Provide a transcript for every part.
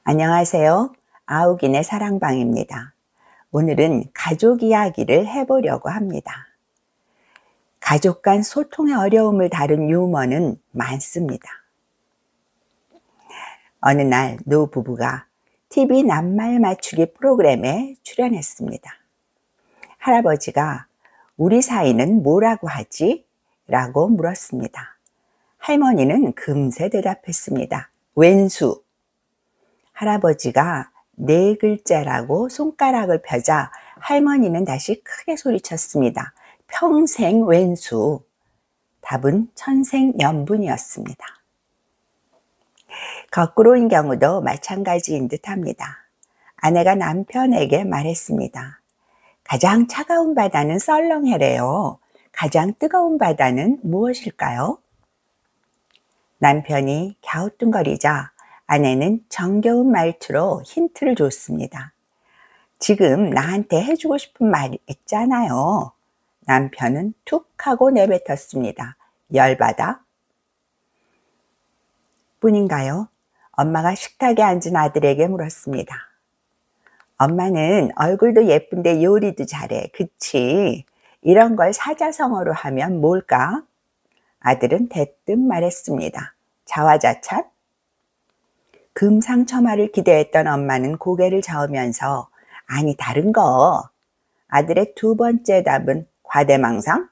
안녕하세요. 아욱인의 사랑방입니다. 오늘은 가족 이야기를 해보려고 합니다. 가족 간 소통의 어려움을 다룬 유머는 많습니다. 어느 날 노부부가 TV 낱말 맞추기 프로그램에 출연했습니다. 할아버지가 우리 사이는 뭐라고 하지? 라고 물었습니다. 할머니는 금세 대답했습니다. 왼수. 할아버지가 네 글자라고 손가락을 펴자 할머니는 다시 크게 소리쳤습니다. 평생 왼수. 답은 천생연분이었습니다. 거꾸로인 경우도 마찬가지인 듯합니다. 아내가 남편에게 말했습니다. 가장 차가운 바다는 썰렁해래요. 가장 뜨거운 바다는 무엇일까요? 남편이 갸우뚱거리자 아내는 정겨운 말투로 힌트를 줬습니다. 지금 나한테 해주고 싶은 말 있잖아요. 남편은 툭 하고 내뱉었습니다. 열받아? 뿐인가요? 엄마가 식탁에 앉은 아들에게 물었습니다. 엄마는 얼굴도 예쁜데 요리도 잘해. 그치? 이런 걸 사자성어로 하면 뭘까? 아들은 대뜸 말했습니다. 자화자찬? 금상첨화를 기대했던 엄마는 고개를 저으면서 아니 다른 거. 아들의 두 번째 답은 과대망상?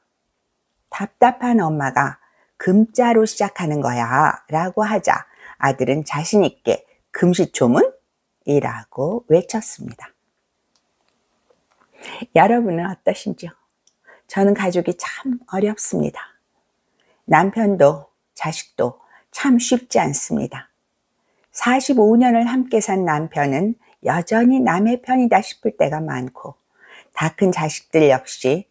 답답한 엄마가 금자로 시작하는 거야 라고 하자 아들은 자신 있게 금시초문? 이라고 외쳤습니다. 여러분은 어떠신지요? 저는 가족이 참 어렵습니다. 남편도 자식도 참 쉽지 않습니다. 45년을 함께 산 남편은 여전히 남의 편이다 싶을 때가 많고 다 큰 자식들 역시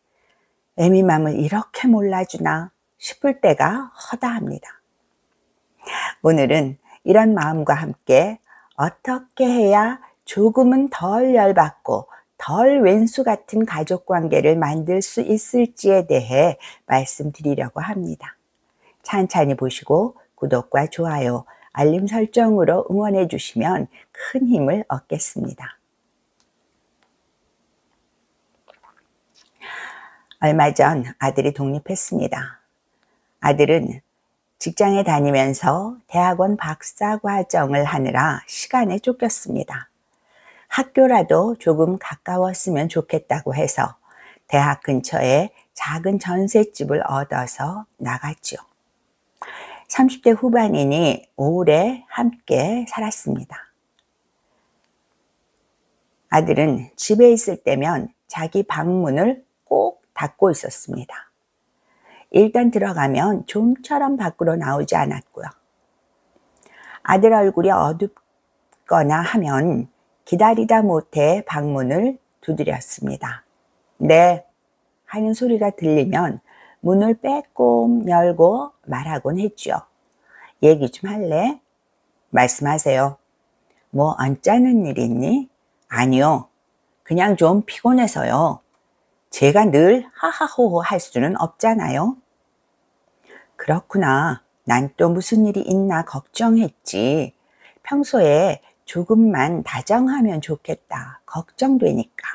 애미 맘을 이렇게 몰라주나 싶을 때가 허다합니다. 오늘은 이런 마음과 함께 어떻게 해야 조금은 덜 열받고 덜 왼수 같은 가족 관계를 만들 수 있을지에 대해 말씀드리려고 합니다. 찬찬히 보시고 구독과 좋아요, 알림 설정으로 응원해 주시면 큰 힘을 얻겠습니다. 얼마 전 아들이 독립했습니다. 아들은 직장에 다니면서 대학원 박사과정을 하느라 시간에 쫓겼습니다. 학교라도 조금 가까웠으면 좋겠다고 해서 대학 근처에 작은 전셋집을 얻어서 나갔죠. 30대 후반이니 오래 함께 살았습니다. 아들은 집에 있을 때면 자기 방문을 꼭 닫고 있었습니다. 일단 들어가면 좀처럼 밖으로 나오지 않았고요. 아들 얼굴이 어둡거나 하면 기다리다 못해 방문을 두드렸습니다. 네 하는 소리가 들리면 문을 빼꼼 열고 말하곤 했죠. 얘기 좀 할래? 말씀하세요. 뭐 언짢은 일 있니? 아니요. 그냥 좀 피곤해서요. 제가 늘 하하호호 할 수는 없잖아요. 그렇구나. 난 또 무슨 일이 있나 걱정했지. 평소에 조금만 다정하면 좋겠다. 걱정되니까.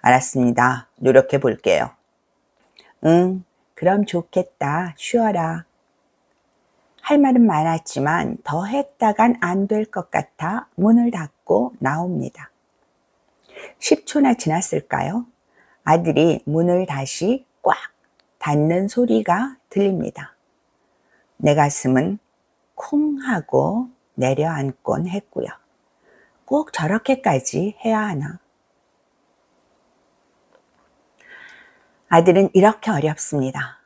알았습니다. 노력해 볼게요. 응, 그럼 좋겠다. 쉬어라. 할 말은 많았지만 더 했다간 안 될 것 같아 문을 닫고 나옵니다. 10초나 지났을까요? 아들이 문을 다시 꽉 닫는 소리가 들립니다. 내 가슴은 쿵 하고 내려앉곤 했고요. 꼭 저렇게까지 해야 하나? 아들은 이렇게 어렵습니다.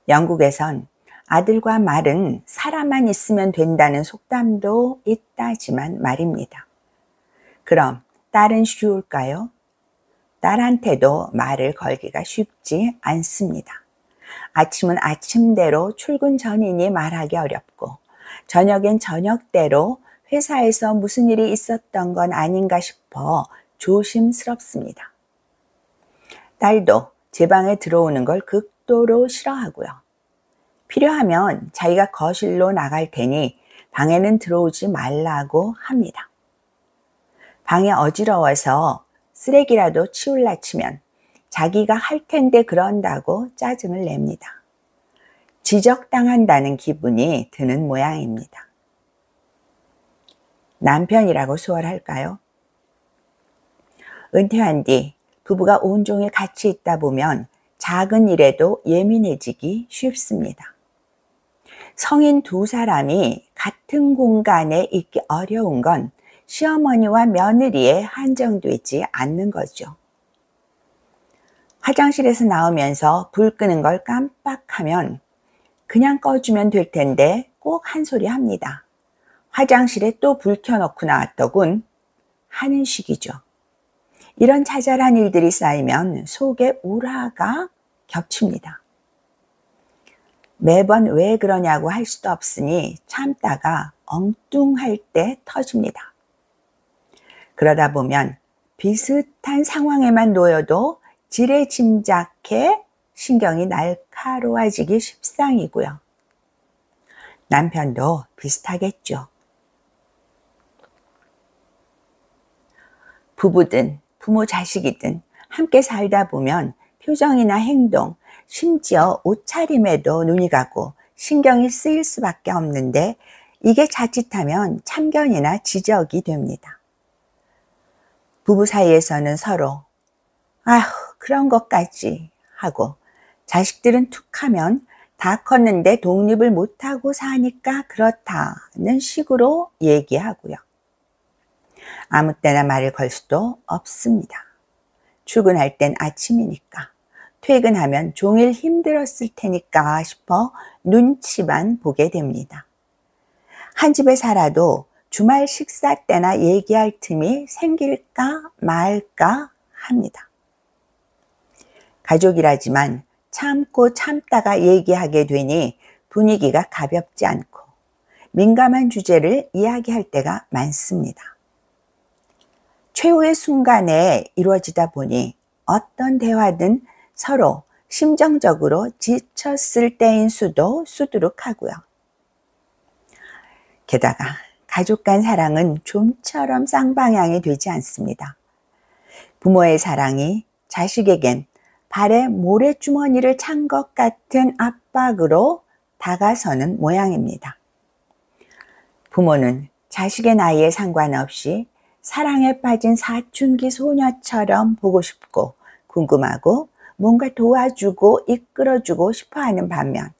영국에선 아들과 말은 사람만 있으면 된다는 속담도 있다지만 말입니다. 그럼 딸은 쉬울까요? 딸한테도 말을 걸기가 쉽지 않습니다. 아침은 아침대로 출근 전이니 말하기 어렵고 저녁엔 저녁대로 회사에서 무슨 일이 있었던 건 아닌가 싶어 조심스럽습니다. 딸도 제 방에 들어오는 걸 극도로 싫어하고요. 필요하면 자기가 거실로 나갈 테니 방에는 들어오지 말라고 합니다. 방에 어지러워서 쓰레기라도 치울라 치면 자기가 할 텐데 그런다고 짜증을 냅니다. 지적당한다는 기분이 드는 모양입니다. 남편이라고 수월할까요? 은퇴한 뒤 부부가 온종일 같이 있다 보면 작은 일에도 예민해지기 쉽습니다. 성인 두 사람이 같은 공간에 있기 어려운 건 시어머니와 며느리에 한정되지 않는 거죠. 화장실에서 나오면서 불 끄는 걸 깜빡하면 그냥 꺼주면 될 텐데 꼭 한 소리 합니다. 화장실에 또 불 켜놓고 나왔더군 하는 식이죠. 이런 자잘한 일들이 쌓이면 속에 우라가 겹칩니다. 매번 왜 그러냐고 할 수도 없으니 참다가 엉뚱할 때 터집니다. 그러다 보면 비슷한 상황에만 놓여도 지레짐작해 신경이 날카로워지기 십상이고요. 남편도 비슷하겠죠. 부부든 부모 자식이든 함께 살다 보면 표정이나 행동, 심지어 옷차림에도 눈이 가고 신경이 쓰일 수밖에 없는데 이게 자칫하면 참견이나 지적이 됩니다. 부부 사이에서는 서로 아휴 그런 것까지 하고 자식들은 툭하면 다 컸는데 독립을 못하고 사니까 그렇다는 식으로 얘기하고요. 아무 때나 말을 걸 수도 없습니다. 출근할 땐 아침이니까, 퇴근하면 종일 힘들었을 테니까 싶어 눈치만 보게 됩니다. 한 집에 살아도 주말 식사 때나 얘기할 틈이 생길까 말까 합니다. 가족이라지만 참고 참다가 얘기하게 되니 분위기가 가볍지 않고 민감한 주제를 이야기할 때가 많습니다. 최후의 순간에 이루어지다 보니 어떤 대화든 서로 심정적으로 지쳤을 때인 수도 수두룩하고요. 게다가 가족 간 사랑은 좀처럼 쌍방향이 되지 않습니다. 부모의 사랑이 자식에겐 발에 모래주머니를 찬 것 같은 압박으로 다가서는 모양입니다. 부모는 자식의 나이에 상관없이 사랑에 빠진 사춘기 소녀처럼 보고 싶고 궁금하고 뭔가 도와주고 이끌어주고 싶어하는 반면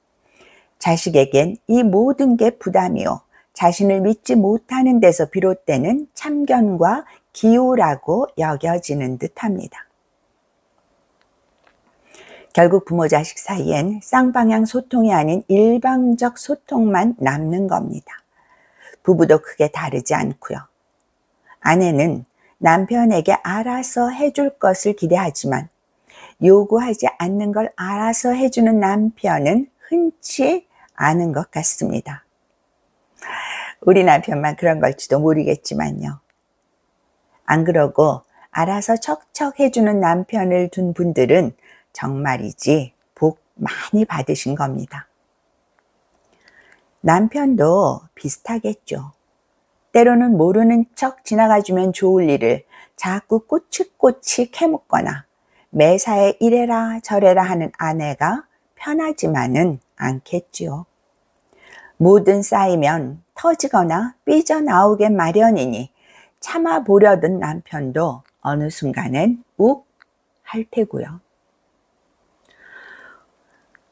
자식에겐 이 모든 게 부담이요 자신을 믿지 못하는 데서 비롯되는 참견과 기우라고 여겨지는 듯합니다. 결국 부모 자식 사이엔 쌍방향 소통이 아닌 일방적 소통만 남는 겁니다. 부부도 크게 다르지 않고요. 아내는 남편에게 알아서 해줄 것을 기대하지만 요구하지 않는 걸 알아서 해주는 남편은 흔치 않은 것 같습니다. 우리 남편만 그런 걸지도 모르겠지만요. 안 그러고 알아서 척척 해주는 남편을 둔 분들은 정말이지 복 많이 받으신 겁니다. 남편도 비슷하겠죠. 때로는 모르는 척 지나가주면 좋을 일을 자꾸 꼬치꼬치 캐묻거나 매사에 이래라 저래라 하는 아내가 편하지만은 않겠지요. 뭐든 쌓이면 터지거나 삐져나오게 마련이니 참아보려던 남편도 어느 순간엔 욱 할 테고요.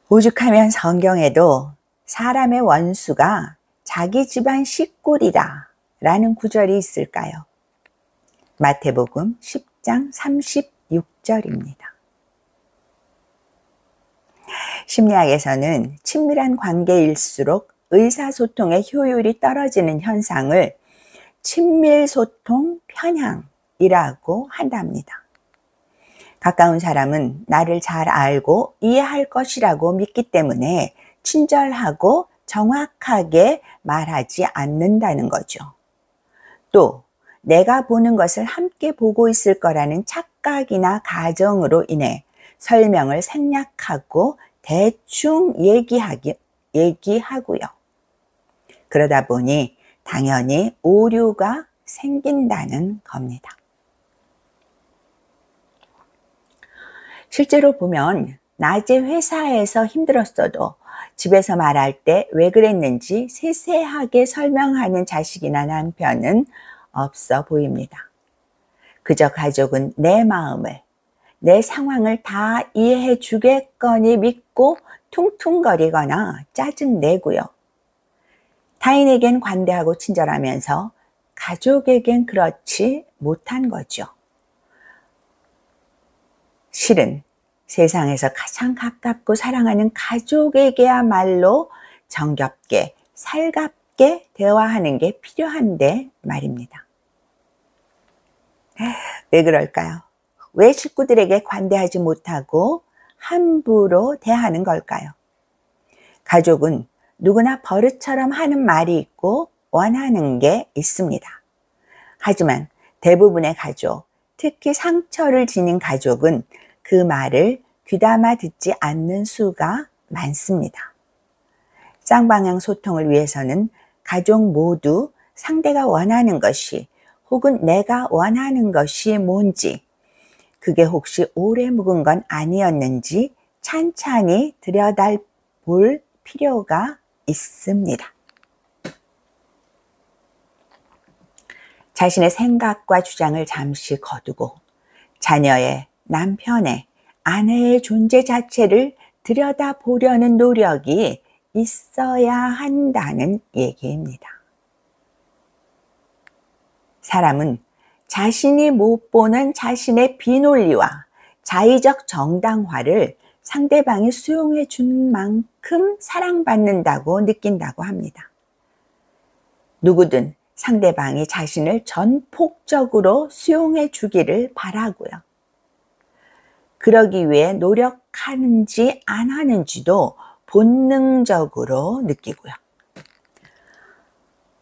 오죽하면 성경에도 사람의 원수가 자기 집안 식구리라 라는 구절이 있을까요? 마태복음 10장 36절입니다. 심리학에서는 친밀한 관계일수록 의사소통의 효율이 떨어지는 현상을 친밀소통 편향이라고 한답니다. 가까운 사람은 나를 잘 알고 이해할 것이라고 믿기 때문에 친절하고 정확하게 말하지 않는다는 거죠. 또 내가 보는 것을 함께 보고 있을 거라는 착각이나 가정으로 인해 설명을 생략하고 대충 얘기하고요. 그러다 보니 당연히 오류가 생긴다는 겁니다. 실제로 보면 낮에 회사에서 힘들었어도 집에서 말할 때 왜 그랬는지 세세하게 설명하는 자식이나 남편은 없어 보입니다. 그저 가족은 내 마음을, 내 상황을 다 이해해 주겠거니 믿고 퉁퉁거리거나 짜증내고요. 타인에겐 관대하고 친절하면서 가족에겐 그렇지 못한 거죠. 실은 세상에서 가장 가깝고 사랑하는 가족에게야말로 정겹게, 살갑게 대화하는 게 필요한데 말입니다. 왜 그럴까요? 왜 식구들에게 관대하지 못하고 함부로 대하는 걸까요? 가족은 누구나 버릇처럼 하는 말이 있고 원하는 게 있습니다. 하지만 대부분의 가족, 특히 상처를 지닌 가족은 그 말을 귀담아 듣지 않는 수가 많습니다. 쌍방향 소통을 위해서는 가족 모두 상대가 원하는 것이 혹은 내가 원하는 것이 뭔지, 그게 혹시 오래 묵은 건 아니었는지 찬찬히 들여다볼 필요가 있습니다. 자신의 생각과 주장을 잠시 거두고 자녀의, 남편의, 아내의 존재 자체를 들여다보려는 노력이 있어야 한다는 얘기입니다. 사람은 자신이 못 보는 자신의 비논리와 자의적 정당화를 상대방이 수용해 준 만큼 사랑받는다고 느낀다고 합니다. 누구든 상대방이 자신을 전폭적으로 수용해 주기를 바라고요. 그러기 위해 노력하는지 안 하는지도 본능적으로 느끼고요.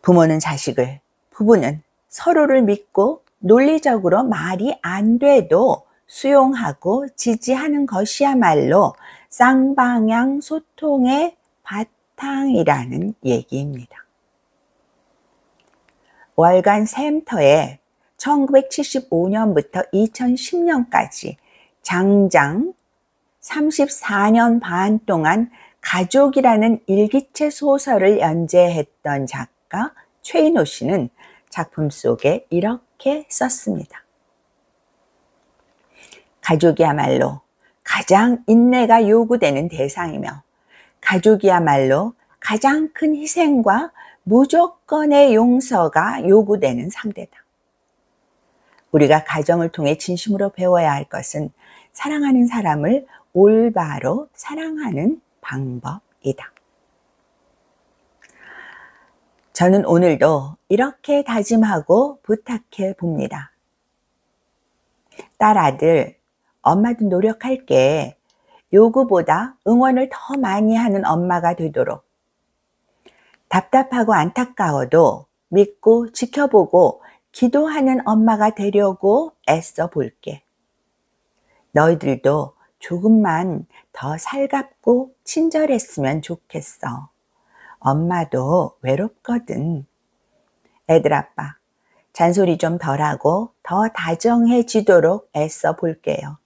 부모는 자식을, 부부는 서로를 믿고 논리적으로 말이 안 돼도 수용하고 지지하는 것이야말로 쌍방향 소통의 바탕이라는 얘기입니다. 월간 샘터에 1975년부터 2010년까지 장장 34년 반 동안 가족이라는 일기체 소설을 연재했던 작가 최인호 씨는 작품 속에 이렇게 썼습니다. 가족이야말로 가장 인내가 요구되는 대상이며 가족이야말로 가장 큰 희생과 무조건의 용서가 요구되는 상대다. 우리가 가정을 통해 진심으로 배워야 할 것은 사랑하는 사람을 올바로 사랑하는 방법이다. 저는 오늘도 이렇게 다짐하고 부탁해 봅니다. 딸, 아들, 엄마도 노력할게. 요구보다 응원을 더 많이 하는 엄마가 되도록. 답답하고 안타까워도 믿고 지켜보고 기도하는 엄마가 되려고 애써 볼게. 너희들도 조금만 더 살갑고 친절했으면 좋겠어. 엄마도 외롭거든. 애들 아빠, 잔소리 좀 덜하고 더 다정해지도록 애써 볼게요.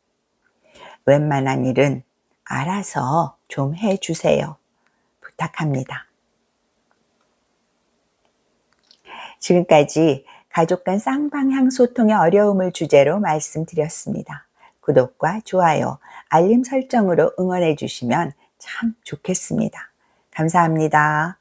웬만한 일은 알아서 좀 해주세요. 부탁합니다. 지금까지 가족 간 쌍방향 소통의 어려움을 주제로 말씀드렸습니다. 구독과 좋아요, 알림 설정으로 응원해 주시면 참 좋겠습니다. 감사합니다.